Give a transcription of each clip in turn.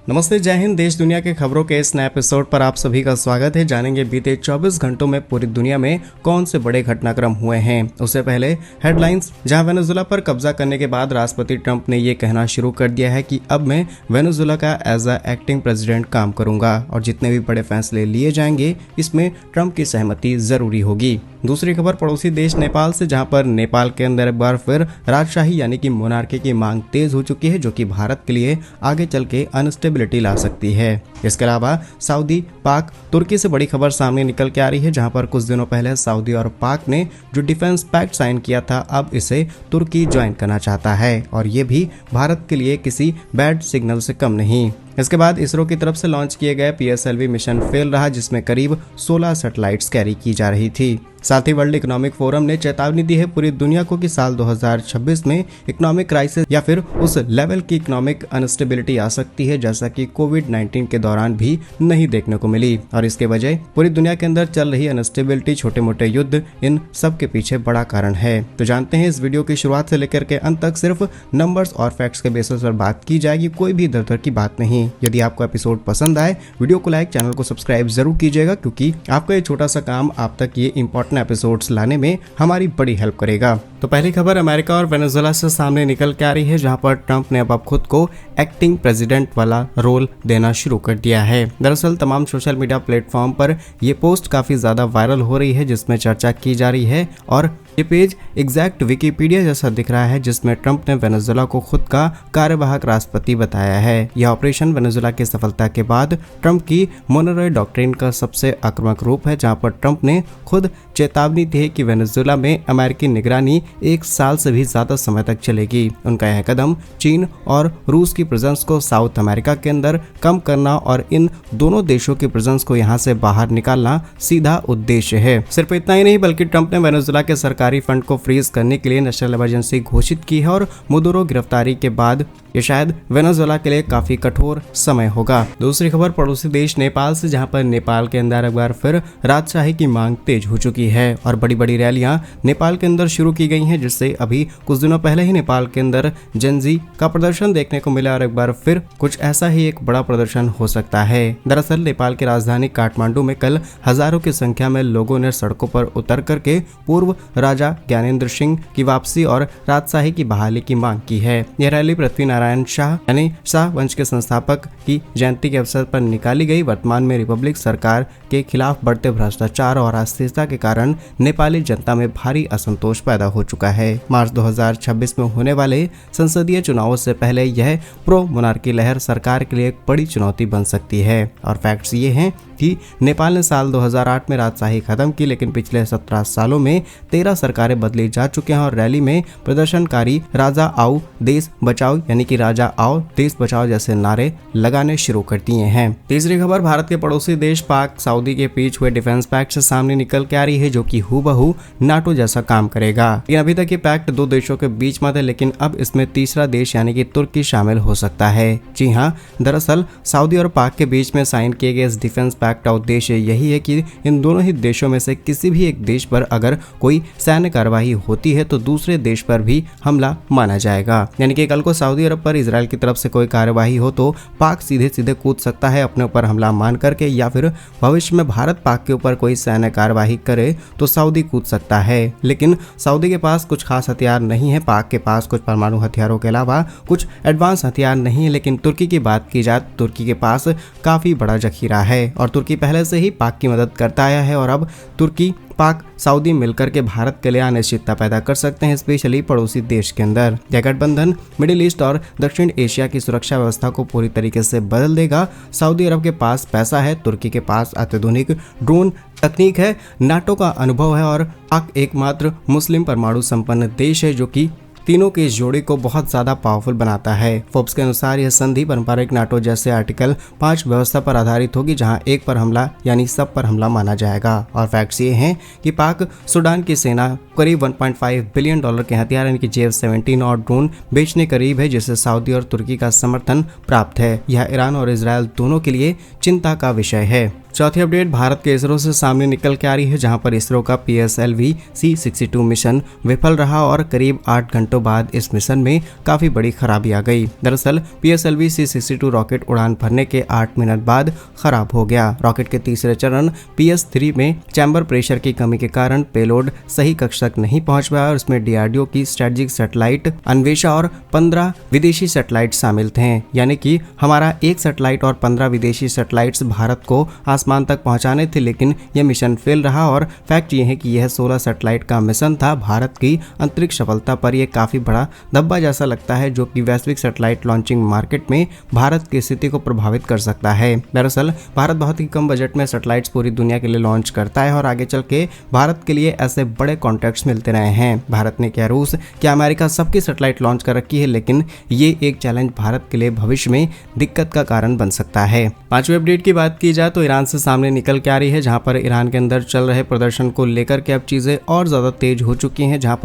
नमस्ते, जय हिंद। देश दुनिया के खबरों के इस नए एपिसोड पर आप सभी का स्वागत है। जानेंगे बीते 24 घंटों में पूरी दुनिया में कौन से बड़े घटनाक्रम हुए हैं। उससे पहले हेडलाइंस, जहां वेनेजुएला पर कब्जा करने के बाद राष्ट्रपति ट्रंप ने ये कहना शुरू कर दिया है कि अब मैं वेनेजुएला का एज अ एक्टिंग प्रेसिडेंट काम करूंगा और जितने भी बड़े फैसले लिए जाएंगे इसमें ट्रंप की सहमति जरूरी होगी। दूसरी खबर पड़ोसी देश नेपाल से, जहां पर नेपाल के अंदर एक बार फिर राजशाही यानी कि मोनार्की की मांग तेज हो चुकी है, जो कि भारत के लिए आगे चल के अनस्टेबिलिटी ला सकती है। इसके अलावा सऊदी, पाक, तुर्की से बड़ी खबर सामने निकल के आ रही है, जहां पर कुछ दिनों पहले सऊदी और पाक ने जो डिफेंस पैक्ट साइन किया था, अब इसे तुर्की ज्वाइन करना चाहता है और ये भी भारत के लिए किसी बैड सिग्नल से कम नहीं। इसके बाद इसरो की तरफ से लॉन्च किए गए PSLV मिशन फेल रहा, जिसमें करीब 16 सैटेलाइट्स कैरी की जा रही थी। साथ ही वर्ल्ड इकोनॉमिक फोरम ने चेतावनी दी है पूरी दुनिया को कि साल 2026 में इकोनॉमिक क्राइसिस या फिर उस लेवल की इकोनॉमिक अनस्टेबिलिटी आ सकती है जैसा कि कोविड-19 के दौरान भी नहीं देखने को मिली। और इसके वजह पूरी दुनिया के अंदर चल रही अनस्टेबिलिटी, छोटे मोटे युद्ध, इन सब के पीछे बड़ा कारण है। तो जानते हैं, इस वीडियो की शुरुआत से लेकर के अंत तक सिर्फ नंबर्स और फैक्ट्स के बेसिस पर बात की जाएगी, कोई भी इधर उधर की बात नहीं। यदि आपको एपिसोड पसंद आए, वीडियो को लाइक, चैनल को सब्सक्राइब जरूर कीजिएगा, क्योंकि आपका ये छोटा सा काम आप तक ये इंपॉर्टेंट एपिसोड्स लाने में हमारी बड़ी हेल्प करेगा। तो पहली खबर अमेरिका और वेनेजुएला से सामने निकल के आ रही है, जहां पर ट्रंप ने अब खुद को एक्टिंग प्रेसिडेंट वाला रोल देना शुरू कर दिया है। दरअसल तमाम सोशल मीडिया प्लेटफॉर्म पर यह पोस्ट काफी ज्यादा वायरल हो रही है, जिसमें चर्चा की जा रही है और ये पेज एग्जैक्ट विकिपीडिया जैसा दिख रहा है, जिसमें ट्रंप ने वेनेजुएला को खुद का कार्यवाहक राष्ट्रपति बताया है। यह ऑपरेशन वेनेजुएला की सफलता के बाद ट्रंप की मोनरोए डॉक्ट्रिन का सबसे आक्रामक रूप है, जहां पर ट्रंप ने खुद चेतावनी दी है कि वेनेजुएला में अमेरिकी निगरानी 1 साल से भी ज्यादा समय तक चलेगी। उनका यह कदम चीन और रूस की प्रेजेंस को साउथ अमेरिका के अंदर कम करना और इन दोनों देशों की प्रेजेंस को यहां से बाहर निकालना सीधा उद्देश्य है। सिर्फ इतना ही नहीं, बल्कि ट्रंप ने वेनेजुएला के सरकारी फंड को फ्रीज करने के लिए नेशनल इमरजेंसी घोषित की है और मुदुरो गिरफ्तारी के बाद ये शायद वेनेजुएला के लिए काफी कठोर समय होगा। दूसरी खबर पड़ोसी देश नेपाल से, जहां पर नेपाल के अंदर एक बार फिर राजशाही की मांग तेज हो चुकी है और बड़ी बड़ी रैलियां नेपाल के अंदर शुरू की गई हैं, जिससे अभी कुछ दिनों पहले ही नेपाल के अंदर जेनजी का प्रदर्शन देखने को मिला और एक बार फिर कुछ ऐसा ही एक बड़ा प्रदर्शन हो सकता है। दरअसल नेपाल की राजधानी काठमांडू में कल हजारों की संख्या में लोगों ने सड़कों पर उतर करके पूर्व राजा ज्ञानेंद्र सिंह की वापसी और राजशाही की बहाली की मांग की है। यह रैली पृथ्वी नारायण शाह यानी शाह वंश के संस्थापक की जयंती के अवसर पर निकाली गई। वर्तमान में रिपब्लिक सरकार के खिलाफ बढ़ते भ्रष्टाचार और अस्थिरता के कारण नेपाली जनता में भारी असंतोष पैदा हो चुका है। मार्च 2026 में होने वाले संसदीय चुनावों से पहले यह प्रो मोनार्की लहर सरकार के लिए एक बड़ी चुनौती बन सकती है। और फैक्ट्स ये हैं कि नेपाल ने साल 2008 में राजशाही खत्म की, लेकिन पिछले 17 सालों में 13 सरकारें बदली जा चुके हैं और रैली में प्रदर्शनकारी राजा आओ देश बचाओ यानी कि राजा आओ देश बचाओ जैसे नारे लगाने शुरू कर दिए हैं। तीसरी खबर भारत के पड़ोसी देश पाक सऊदी के बीच हुए डिफेंस पैक्ट से सामने निकल के आ रही है, जो कि हूबहू नाटो जैसा काम करेगा। लेकिन अभी तक ये पैक्ट 2 देशों के बीच में था, लेकिन अब इसमें तीसरा देश यानी कि तुर्की शामिल हो सकता है। जी हाँ, दरअसल सऊदी और पाक के बीच में साइन किए गए इस डिफेंस पैक्ट का उद्देश्य यही है कि इन दोनों ही देशों में से किसी भी एक देश पर अगर कोई सैन्य कार्यवाही होती है तो दूसरे देश पर भी हमला माना जाएगा। यानी कि कल को सऊदी अरब पर इजराइल की तरफ से कोई कार्यवाही हो तो पाक सीधे सीधे कूद सकता है अपने ऊपर हमला मान करके, या फिर भविष्य में भारत पाक के ऊपर कोई सैन्य कार्यवाही करे तो सऊदी कूद सकता है। लेकिन सऊदी के पास कुछ खास हथियार नहीं है, पाक के पास कुछ परमाणु हथियारों के अलावा कुछ एडवांस हथियार नहीं है। लेकिन तुर्की की बात की जाए, तुर्की के पास काफी बड़ा जखीरा है और तुर्की पहले से ही पाक की मदद करता आया है और अब तुर्की, पाक, सऊदी मिलकर के भारत के लिए अनिश्चितता पैदा कर सकते हैं, स्पेशली पड़ोसी देश के अंदर। यह गठबंधन मिडिल ईस्ट और दक्षिण एशिया की सुरक्षा व्यवस्था को पूरी तरीके से बदल देगा। सऊदी अरब के पास पैसा है, तुर्की के पास अत्याधुनिक ड्रोन तकनीक है, नाटो का अनुभव है और पाक एकमात्र मुस्लिम परमाणु संपन्न देश है, जो कि तीनों के इस जोड़े को बहुत ज्यादा पावरफुल बनाता है। फोर्ब्स के अनुसार यह संधि पारंपरिक नाटो जैसे आर्टिकल 5 व्यवस्था पर आधारित होगी, जहां एक पर हमला यानी सब पर हमला माना जाएगा। और फैक्ट्स ये हैं कि पाक सूडान की सेना करीब $1.5 बिलियन के हथियार यानी कि JF-17 और ड्रोन बेचने करीब है, जिसे सऊदी और तुर्की का समर्थन प्राप्त है। यह ईरान और इजराइल दोनों के लिए चिंता का विषय है। चौथी अपडेट भारत के इसरो से सामने निकल के आ रही है, जहां पर इसरो का PSLV C62 मिशन विफल रहा और करीब 8 घंटों बाद इस मिशन में काफी बड़ी खराबी आ गई। दरअसल PSLV C62 रॉकेट उड़ान भरने के 8 मिनट बाद खराब हो गया। रॉकेट के तीसरे चरण PS3 में चैम्बर प्रेशर की कमी के कारण पेलोड सही कक्ष तक नहीं पहुंच पाया और इसमें DRDO की स्ट्रेटेजिक सैटेलाइट अन्वेषा और 15 विदेशी सैटेलाइट शामिल थे। यानी कि हमारा एक सैटेलाइट और 15 विदेशी सैटेलाइट्स भारत को आसमान तक पहुंचाने थे, लेकिन यह मिशन फेल रहा। और फैक्ट ये है कि यह 16 सैटेलाइट का मिशन था। भारत की अंतरिक्ष सफलता पर यह काफी बड़ा धब्बा जैसा लगता है, जो कि वैश्विक सैटेलाइट लॉन्चिंग मार्केट में भारत की स्थिति को प्रभावित कर सकता है। दरअसल भारत बहुत ही कम बजट में सैटेलाइट्स पूरी दुनिया के लिए लॉन्च करता है और आगे चल के भारत के लिए ऐसे बड़े कॉन्ट्रैक्ट्स मिलते रहे हैं। भारत ने क्या रूस क्या अमेरिका सबकी सैटेलाइट लॉन्च कर रखी है, लेकिन ये एक चैलेंज भारत के लिए भविष्य में दिक्कत का कारण बन सकता है। पांचवी अपडेट की बात की जाए तो ईरान से सामने निकल के आ रही है, जहां पर ईरान के अंदर चल रहे प्रदर्शन को लेकर के अब चीजें और ज्यादा तेज हो चुकी हैं। जहां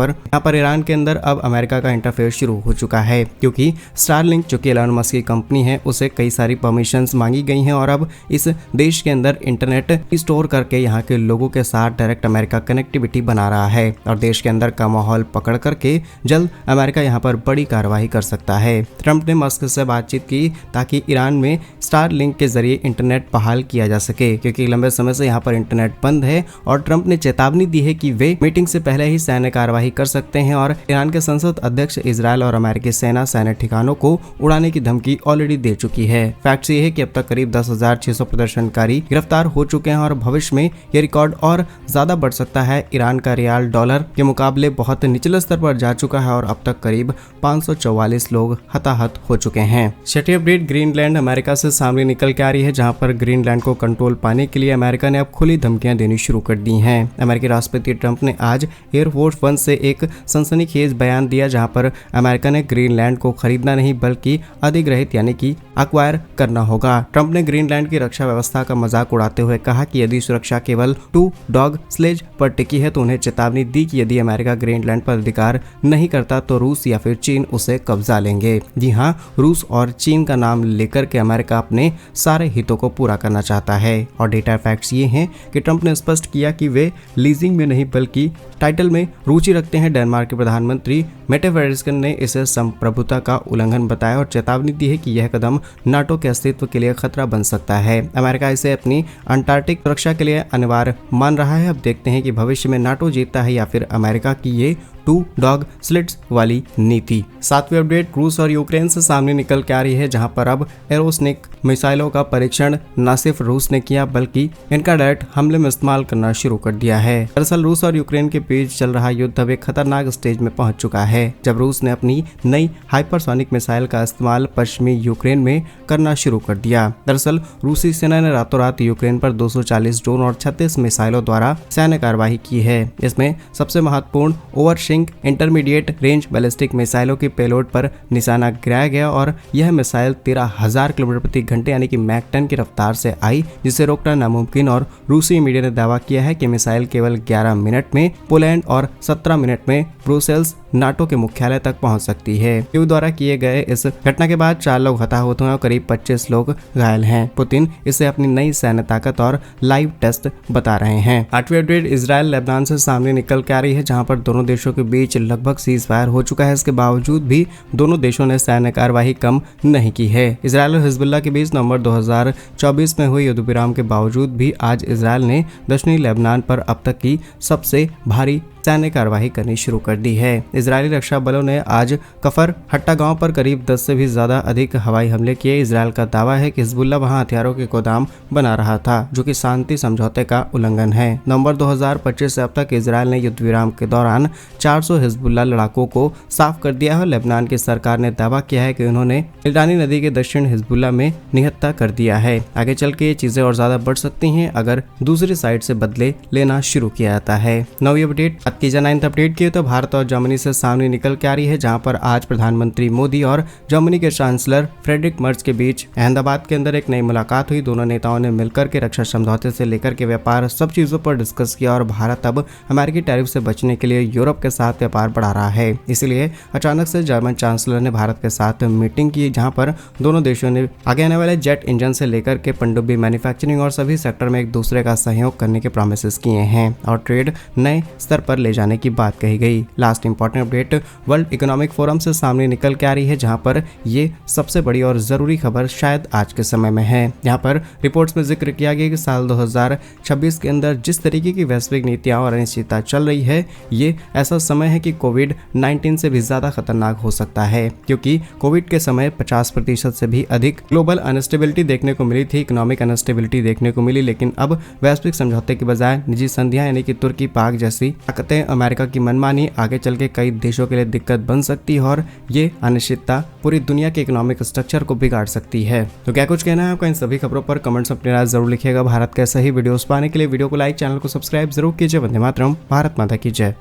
पर ईरान के अंदर अब अमेरिका का इंटरफेयर शुरू हो चुका है, क्योंकि स्टारलिंक जो कि एलन मस्क की कंपनी है, उसे कई सारी परमिशंस मांगी गई हैं और अब इस देश के अंदर इंटरनेट स्टोर करके यहाँ के लोगों के साथ डायरेक्ट अमेरिका कनेक्टिविटी बना रहा है और देश के अंदर का माहौल पकड़ करके जल्द अमेरिका यहाँ पर बड़ी कार्रवाई कर सकता है। ट्रंप ने मस्क से बातचीत की ताकि ईरान में स्टारलिंक के जरिए इंटरनेट बहाल किया जा सके, क्योंकि लंबे समय से यहाँ पर इंटरनेट बंद है और ट्रंप ने चेतावनी दी है कि वे मीटिंग से पहले ही सैन्य कार्रवाई कर सकते हैं। और ईरान के संसद अध्यक्ष इजरायल और अमेरिकी सेना सैन्य ठिकानों को उड़ाने की धमकी ऑलरेडी दे चुकी है। फैक्ट ये है कि अब तक करीब 10,600 प्रदर्शनकारी गिरफ्तार हो चुके हैं और भविष्य में यह रिकॉर्ड और ज्यादा बढ़ सकता है। ईरान का रियाल डॉलर के मुकाबले बहुत निचले स्तर पर जा चुका है और अब तक करीब 544 लोग हताहत हो चुके हैं। छठी अपडेट ग्रीनलैंड अमेरिका से सामने निकल के आ रही है, जहां पर ग्रीनलैंड को कंट्रोल पाने के लिए अमेरिका ने अब खुली धमकियां देनी शुरू कर दी हैं। अमेरिकी राष्ट्रपति ट्रंप ने आज एयरफोर्स 1 से एक सनसनीखेज बयान दिया, जहां पर अमेरिका ने ग्रीनलैंड को खरीदना नहीं बल्कि अधिग्रहित यानी कि एक्वायर करना होगा। ट्रंप ने ग्रीनलैंड की रक्षा व्यवस्था का मजाक उड़ाते हुए कहा कि यदि सुरक्षा केवल 2 डॉग स्लेज पर टिकी है तो उन्हें चेतावनी दी कि यदि अमेरिका ग्रीनलैंड पर अधिकार नहीं करता तो रूस या फिर चीन उसे कब्जा लेंगे। जी हाँ, रूस और चीन का नाम लेकर के अमेरिका अपने सारे हितों को पूरा करना चाहता है। और डेटा फैक्ट्स ये हैं कि ट्रंप ने स्पष्ट किया कि वे लीजिंग में नहीं बल्कि टाइटल में रुचि रखते हैं। डेनमार्क के प्रधानमंत्री मेटे फ्रेडरिक्सन ने इसे संप्रभुता का उल्लंघन बताया और चेतावनी दी है कि यह कदम नाटो के अस्तित्व के लिए खतरा बन सकता है। अमेरिका इसे अपनी अंटार्कटिक सुरक्षा के लिए अनिवार्य मान रहा है। अब देखते हैं कि भविष्य में नाटो जीतता है या फिर अमेरिका की ये 2 डॉग स्लिट्स वाली नीति। सातवीं अपडेट रूस और यूक्रेन से सामने निकल के आ रही है, जहां पर अब एरोस्निक मिसाइलों का परीक्षण न सिर्फ रूस ने किया बल्कि इनका डायरेक्ट हमले में इस्तेमाल करना शुरू कर दिया है। दरअसल रूस और यूक्रेन के बीच चल रहा युद्ध अब एक खतरनाक स्टेज में पहुंच चुका है, जब रूस ने अपनी नई हाइपरसोनिक मिसाइल का इस्तेमाल पश्चिमी यूक्रेन में करना शुरू कर दिया। दरअसल रूसी सेना ने रातों रात यूक्रेन पर 240 ड्रोन और 36 मिसाइलों द्वारा सैन्य कार्रवाई की है। इसमें सबसे महत्वपूर्ण ओवरशिंग इंटरमीडिएट रेंज बैलिस्टिक मिसाइलों की पेलोड पर निशाना गिराया गया और यह मिसाइल 13,000 किलोमीटर प्रति घंटे यानी कि मैक 10 की रफ्तार से आई, जिसे रोकना नामुमकिन। और रूसी मीडिया ने दावा किया है कि मिसाइल केवल 11 मिनट में पोलैंड और 17 मिनट में ब्रुसेल्स नाटो के मुख्यालय तक पहुंच सकती है। कीव द्वारा किए गए इस घटना के बाद 4 लोग हताहत हुए और करीब 25 लोग घायल हैं। पुतिन इसे अपनी नई सैन्य ताकत और लाइव टेस्ट बता रहे हैं। 8वीं अपडेट इजराइल लेबनान से सामने निकल के आ रही है, जहां पर दोनों देशों के बीच लगभग सीज फायर हो चुका है। इसके बावजूद भी दोनों देशों ने सैन्य कार्यवाही कम नहीं की है। इजराइल और हिजबुल्लाह के बीच नवंबर 2024 में हुई युद्ध विराम के बावजूद भी आज इजराइल ने दक्षिणी लेबनान पर अब तक की सबसे भारी सैन्य कार्यवाही करनी शुरू कर दी है। इजरायली रक्षा बलों ने आज कफर हट्टा गांव पर करीब 10 से भी ज्यादा अधिक हवाई हमले किए। इजरायल का दावा है कि हिजबुल्ला वहां हथियारों के गोदाम बना रहा था, जो कि शांति समझौते का उल्लंघन है। नवंबर 2025 से अब तक इजरायल ने युद्ध विराम के दौरान 400 हिजबुल्ला लड़ाकों को साफ कर दिया है। लेबनान की सरकार ने दावा किया है कि उन्होंने लिटानी नदी के दक्षिण हिजबुल्ला में निहत्था कर दिया है। आगे चल के ये चीजें और ज्यादा बढ़ सकती हैं अगर दूसरी साइड से बदले लेना शुरू किया जाता है। 9वीं अपडेट बात की जाए 9th अपडेट की तो भारत और जर्मनी से सामने निकल के आ रही है, जहां पर आज प्रधानमंत्री मोदी और जर्मनी के चांसलर फ्रेडरिक मर्ज के बीच अहमदाबाद के अंदर एक नई मुलाकात हुई। दोनों नेताओं ने मिलकर के रक्षा समझौते से लेकर के व्यापार सब चीजों पर डिस्कस किया और भारत अब अमेरिकी टैरिफ से बचने के लिए यूरोप के साथ व्यापार बढ़ा रहा है। इसलिए अचानक से जर्मन चांसलर ने भारत के साथ मीटिंग की, जहां पर दोनों देशों ने आगे आने वाले जेट इंजन से लेकर के पनडुब्बी मैन्युफैक्चरिंग और सभी सेक्टर में एक दूसरे का सहयोग करने के प्रॉमिसेस किए हैं और ट्रेड नए स्तर पर ले जाने की बात कही गई। Last important update world economic forum से सामने निकल के आ रही है, जहां पर ये सबसे बड़ी और जरूरी खबर शायद आज के समय में है। यहाँ पर रिपोर्ट्स में जिक्र किया गया कि साल 2026 के अंदर जिस तरीके की वैश्विक नीतियां और अनिश्चितता चल रही है, ये ऐसा समय है कि कोविड-19 से भी ज्यादा खतरनाक हो सकता है, क्योंकि कोविड के समय 50% से भी अधिक ग्लोबल अनस्टेबिलिटी देखने को मिली थी, इकोनॉमिक अनस्टेबिलिटी देखने को मिली। लेकिन अब वैश्विक समझौते के बजाय निजी संधियां यानी कि तुर्की, पाक जैसी ताकतें, अमेरिका की मनमानी आगे चल के कई देशों के लिए दिक्कत बन सकती है और ये अनिश्चितता पूरी दुनिया के इकोनॉमिक स्ट्रक्चर को बिगाड़ सकती है। तो क्या कुछ कहना है आपका इन सभी खबरों पर? कमेंट्स अपनी राय जरूर लिखिएगा। भारत के सही वीडियोस पाने के लिए वीडियो को लाइक, चैनल को सब्सक्राइब जरूर कीजिए। वंदे मातरम, भारत माता की जय।